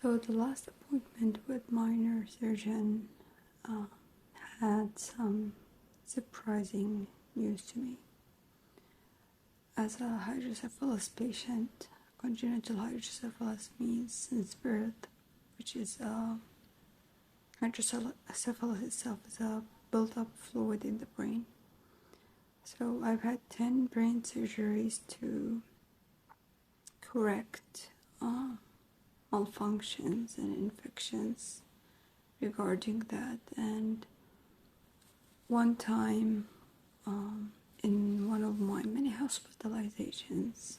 So the last appointment with my neurosurgeon had some surprising news to me. As a hydrocephalus patient, congenital hydrocephalus means since birth, which is hydrocephalus itself is a built-up fluid in the brain. So I've had 10 brain surgeries to correct malfunctions and infections regarding that. And one time in one of my many hospitalizations,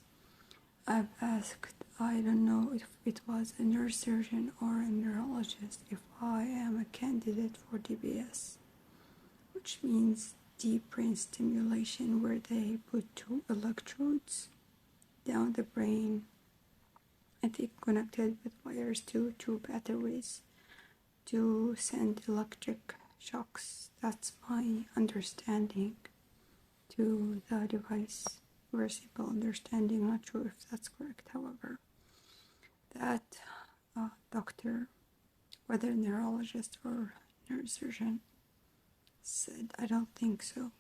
I've asked, I don't know if it was a neurosurgeon or a neurologist, if I am a candidate for DBS, which means deep brain stimulation, where they put 2 electrodes down the brain and they connected with wires to 2 batteries to send electric shocks. That's my understanding to the device. Very simple understanding, not sure if that's correct. However, that doctor, whether neurologist or neurosurgeon, said, I don't think so.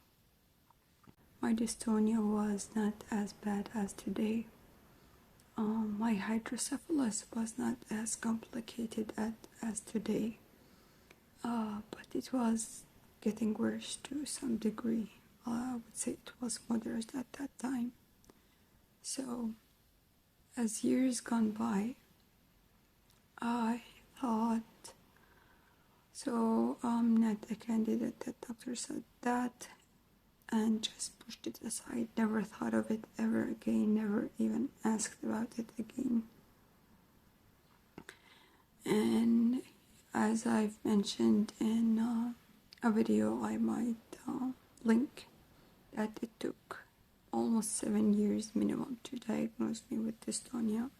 My dystonia was not as bad as today. My hydrocephalus was not as complicated as today, but it was getting worse to some degree. I would say it was moderate at that time. So, as years gone by, I thought, so I'm not a candidate. That doctor said that and just pushed it aside, never thought of it ever again, never even asked about it again. And as I've mentioned in a video I might link, that it took almost 7 years minimum to diagnose me with dystonia.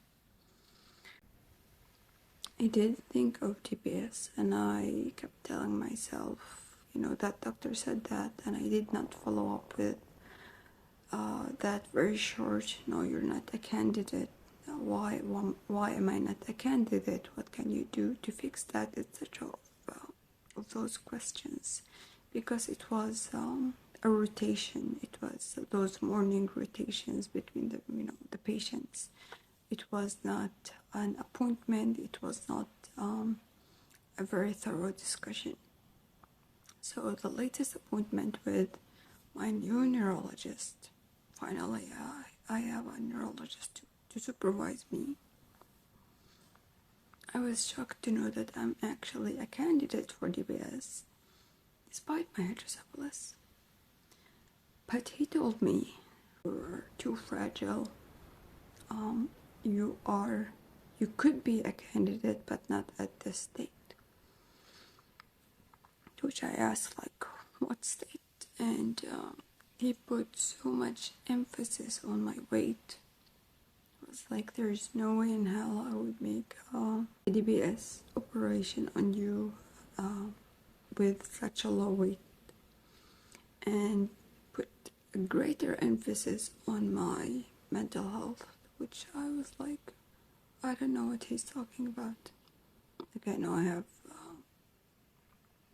I did think of DBS, and I kept telling myself, that doctor said that, and I did not follow up with that very short, no, you're not a candidate. Why am I not a candidate? What can you do to fix that? Etc. Of those questions, because it was a rotation. It was those morning rotations between the patients. It was not an appointment. It was not a very thorough discussion. So the latest appointment with my new neurologist, finally I have a neurologist to supervise me. I was shocked to know that I'm actually a candidate for DBS, despite my hydrocephalus. But he told me, you're too fragile. You could be a candidate, but not at this state. To which I asked, what state? And he put so much emphasis on my weight. It was like, there's no way in hell I would make a DBS operation on you with such a low weight, and put a greater emphasis on my mental health, which I was like, I don't know what he's talking about. I know I have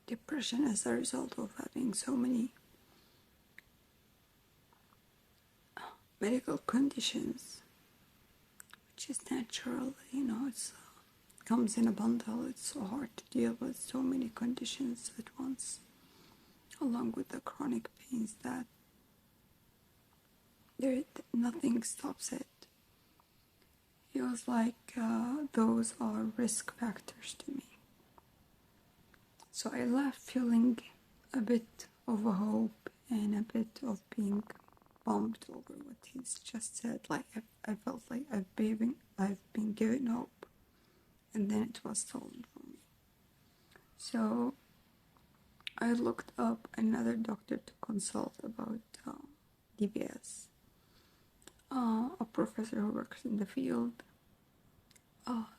depression as a result of having so many medical conditions, which is natural. It's comes in a bundle. It's so hard to deal with so many conditions at once, along with the chronic pains that nothing stops it. He was like, those are risk factors to me. So I left feeling a bit of a hope and a bit of being bummed over what he's just said. I felt like I've been given hope, and then it was stolen from me. So I looked up another doctor to consult about DBS. A professor who works in the field.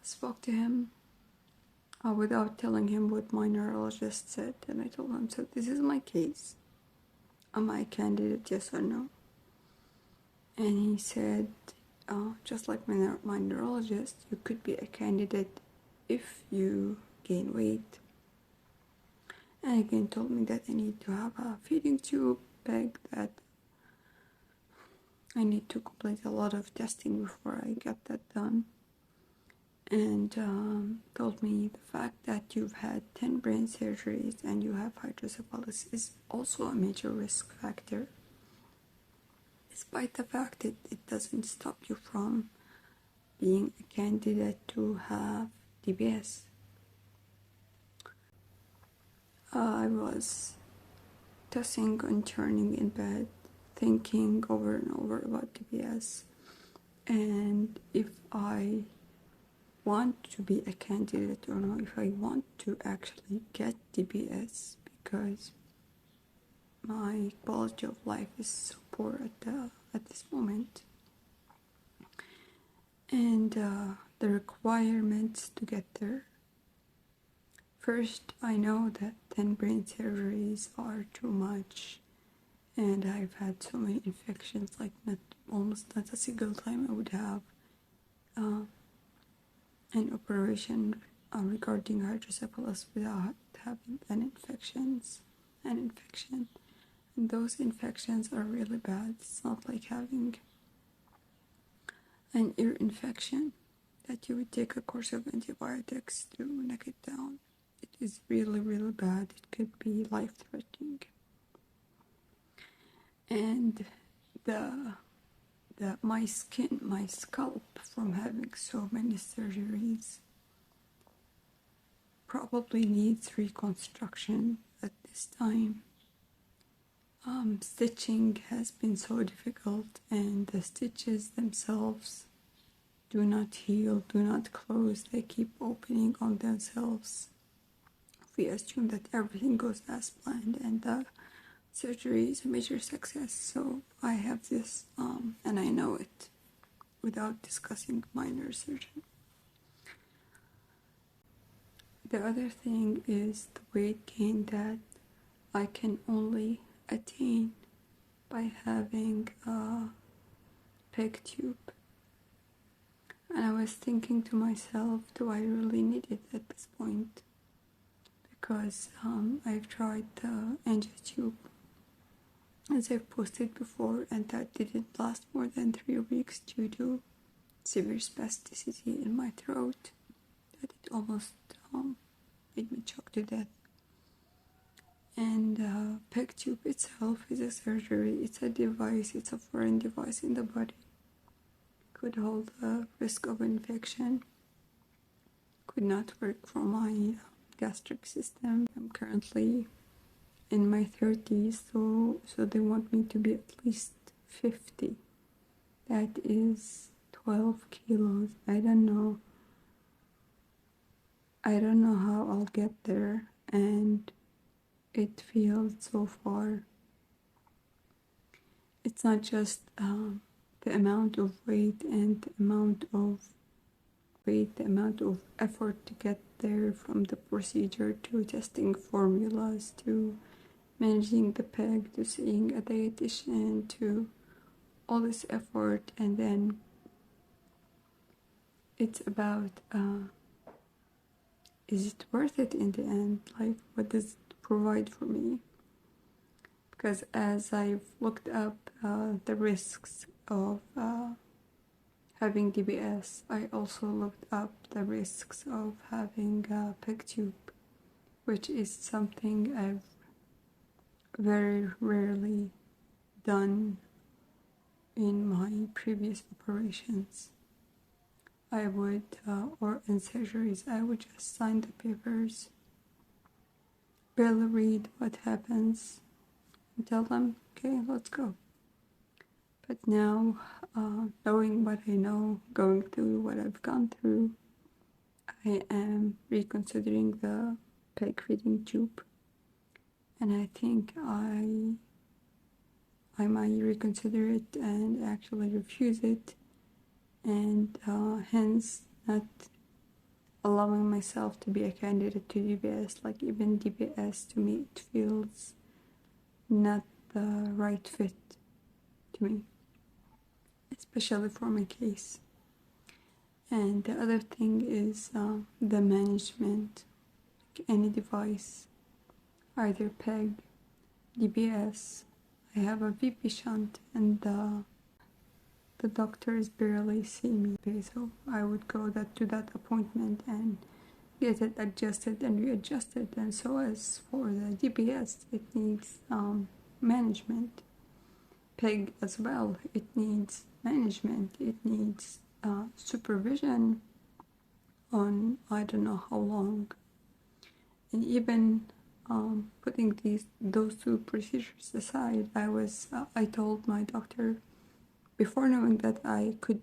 Spoke to him without telling him what my neurologist said, and I told him, so this is my case. Am I a candidate, yes or no? And he said, just like my neurologist, you could be a candidate if you gain weight. And again told me that I need to have a feeding tube PEG, that I need to complete a lot of testing before I get that done. And told me the fact that you've had 10 brain surgeries and you have hydrocephalus is also a major risk factor, despite the fact that it doesn't stop you from being a candidate to have DBS. I was tossing and turning in bed, thinking over and over about DBS, and if I want to be a candidate or not, if I want to actually get DBS, because my quality of life is so poor at this moment, and the requirements to get there. First, I know that 10 brain surgeries are too much, and I've had so many infections, like almost not a single time I would have an operation regarding hydrocephalus without having an infection. And those infections are really bad. It's not like having an ear infection that you would take a course of antibiotics to knock it down. It is really, really bad. It could be life-threatening. And my skin, my scalp, from having so many surgeries, probably needs reconstruction at this time. Stitching has been so difficult, and the stitches themselves do not heal, do not close. They keep opening on themselves. We assume that everything goes as planned and the surgery is a major success. So I have this, and I know it without discussing my neurosurgeon. The other thing is the weight gain that I can only attain by having a PEG tube. And I was thinking to myself, do I really need it at this point? Because I've tried the angio tube, as I've posted before, and that didn't last more than 3 weeks due to severe spasticity in my throat, that it almost made me choke to death. And PEG tube itself is a surgery, it's a device, it's a foreign device in the body. Could hold a risk of infection, could not work for my gastric system. I'm currently in my 30s, so they want me to be at least 50. That is 12 kilos. I don't know how I'll get there, and it feels so far. It's not just the amount of weight and the amount of effort to get there, from the procedure to testing formulas to managing the PEG to seeing a dietitian to all this effort, and then it's about is it worth it in the end? Like, what does it provide for me? Because as I've looked up the risks of having DBS, I also looked up the risks of having a PEG tube, which is something I've very rarely done in my previous operations. I would, or in surgeries, I would just sign the papers, barely read what happens, and tell them, okay, let's go. But now, knowing what I know, going through what I've gone through, I am reconsidering the PEG feeding tube, and I think I might reconsider it and actually refuse it, and hence not allowing myself to be a candidate to DBS. Like, even DBS, to me, it feels not the right fit to me, especially for my case. And the other thing is the management, like any device, either PEG, DBS. I have a VP shunt, and the doctors barely see me, so I would go to that appointment and get it adjusted and readjusted. And so as for the DBS, it needs management. PEG as well, it needs management, it needs supervision on I don't know how long. And even putting those two procedures aside, I told my doctor, before knowing that I could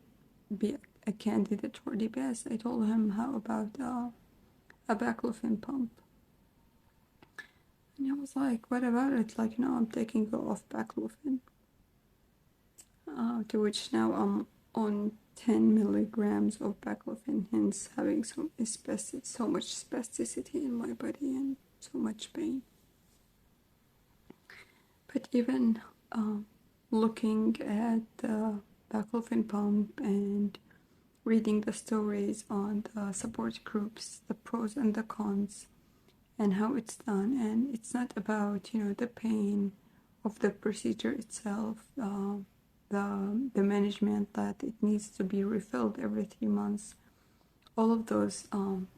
be a candidate for DBS, I told him, how about a baclofen pump? And he was like, what about it? Like, no, I'm taking off baclofen. To which now I'm on 10 milligrams of baclofen, hence having so much spasticity in my body and so much pain. But even looking at the baclofen pump and reading the stories on the support groups, the pros and the cons, and how it's done, and it's not about the pain of the procedure itself, the management that it needs to be refilled every 3 months, all of those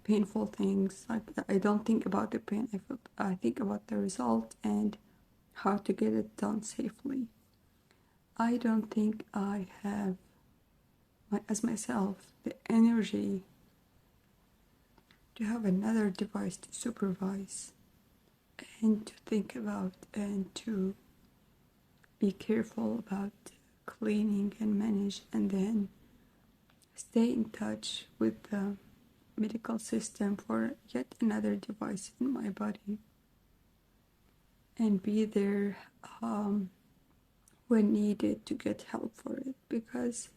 painful things. Like, I don't think about the pain, I think about the result and how to get it done safely. I don't think I have, as myself, the energy to have another device to supervise and to think about and to be careful about cleaning and manage, and then stay in touch with the medical system for yet another device in my body, and be there when needed to get help for it, because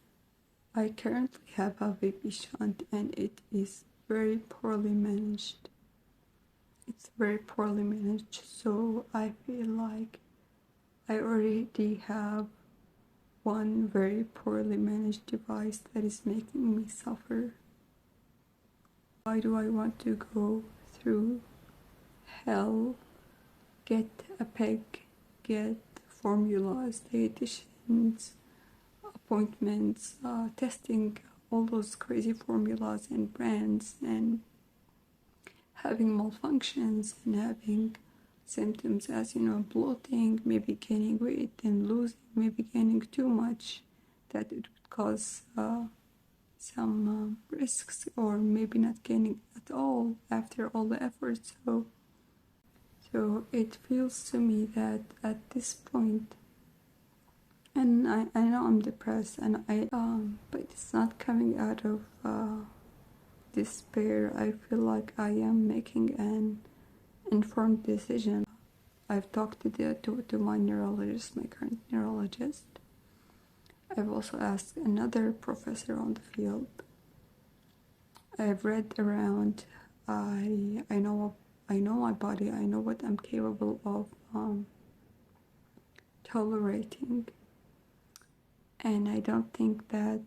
I currently have a VP shunt and it is very poorly managed. It's very poorly managed, so I feel like I already have one very poorly managed device that is making me suffer. Why do I want to go through hell, get a PEG, get formulas, dietitians, appointments, testing all those crazy formulas and brands, and having malfunctions and having symptoms as bloating, maybe gaining weight and losing, maybe gaining too much, that it would cause some risks, or maybe not gaining at all after all the effort. So it feels to me that at this point, and I know I'm depressed, and but it's not coming out of despair. I feel like I am making an informed decision. I've talked to my neurologist, my current neurologist. I've also asked another professor on the field. I've read around. I know my body. I know what I'm capable of tolerating, and I don't think that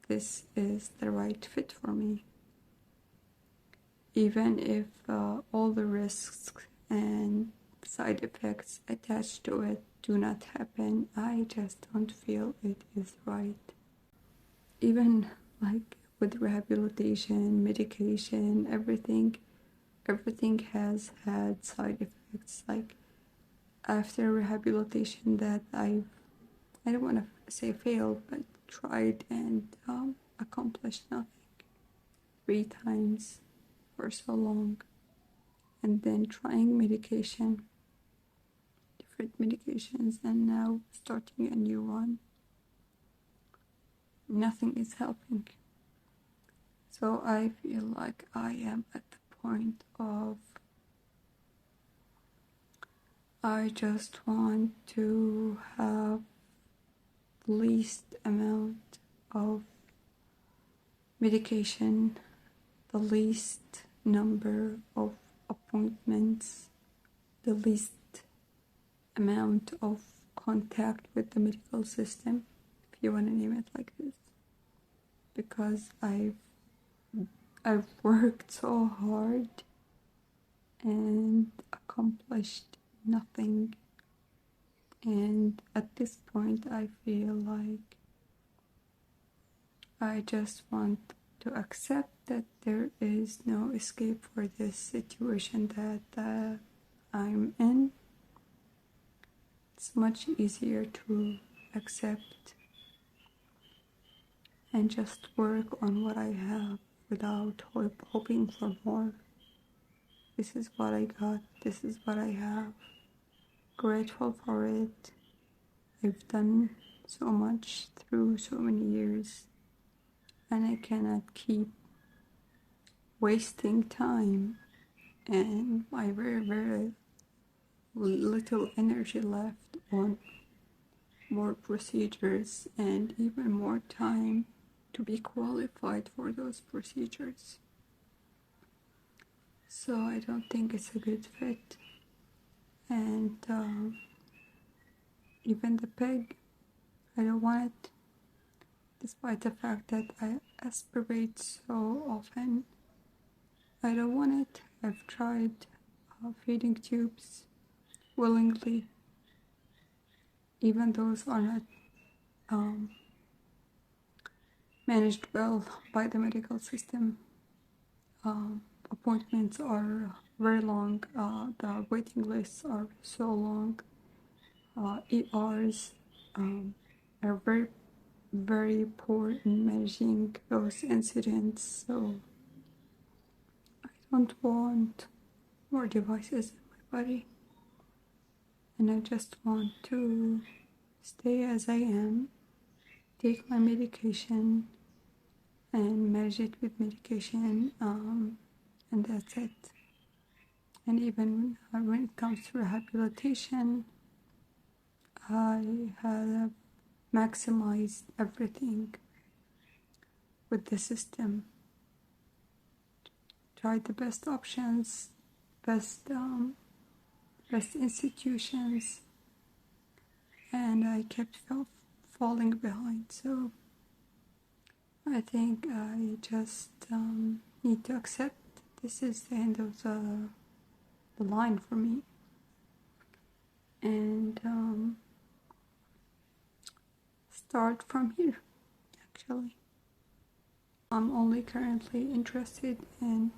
this is the right fit for me. Even if all the risks and side effects attached to it do not happen, I just don't feel it is right. Even like with rehabilitation, medication, everything has had side effects. Like, after rehabilitation that I don't want to say failed, but tried and accomplished nothing 3 times for so long, and then trying different medications, and now starting a new one. Nothing is helping. So I feel like I am at the point of, I just want to have the least amount of medication, the least number of appointments, the least amount of contact with the medical system, if you want to name it like this, because I've worked so hard and accomplished nothing. And at this point, I feel like I just want to accept that there is no escape for this situation that I'm in. It's much easier to accept and just work on what I have without hoping for more. This is what I got, this is what I have. Grateful for it. I've done so much through so many years, and I cannot keep wasting time and my very, very little energy left on more procedures and even more time to be qualified for those procedures. So I don't think it's a good fit. And even the PEG, I don't want it, despite the fact that I aspirate so often. I don't want it. I've tried feeding tubes willingly. Even those are not managed well by the medical system. Appointments are very long. The waiting lists are so long. ERs are very, very poor in managing those incidents. So I don't want more devices in my body. And I just want to stay as I am, take my medication, and manage it with medication, and that's it. And even when it comes to rehabilitation, I have maximized everything with the system. Tried the best options, best institutions, and I kept falling behind. So I think I just need to accept this is the end of the line for me, and start from here. Actually, I'm only currently interested in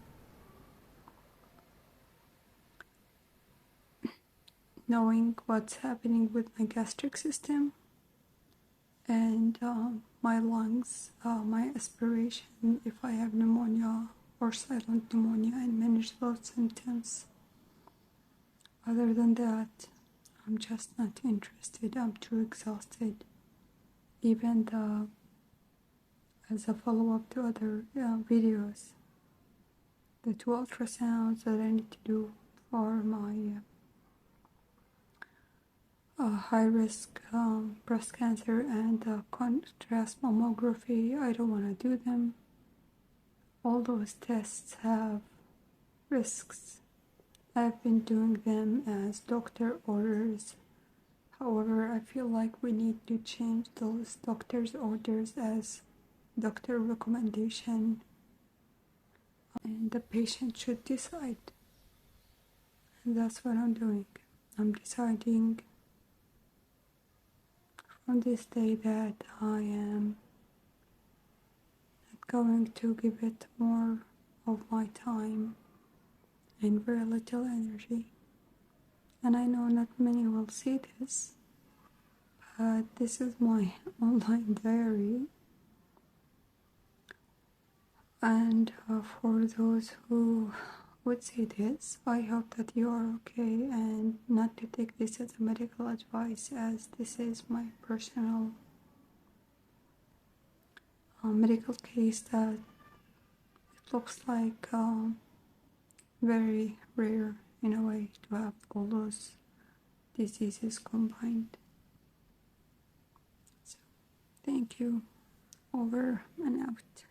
knowing what's happening with my gastric system and my lungs, my aspiration, if I have pneumonia or silent pneumonia, and manage those symptoms. Other than that, I'm just not interested. I'm too exhausted. Even as a follow-up to other videos, the 2 ultrasounds that I need to do for my high-risk breast cancer and contrast mammography, I don't want to do them. All those tests have risks. I've been doing them as doctor orders. However, I feel like we need to change those doctor's orders as doctor recommendation, and the patient should decide. And that's what I'm doing. I'm deciding on this day that I am not going to give it more of my time and very little energy. And I know not many will see this, but this is my online diary. And for those who would see this, I hope that you are okay and not to take this as a medical advice, as this is my personal medical case that it looks like very rare in a way to have all those diseases combined. So, thank you. Over and out.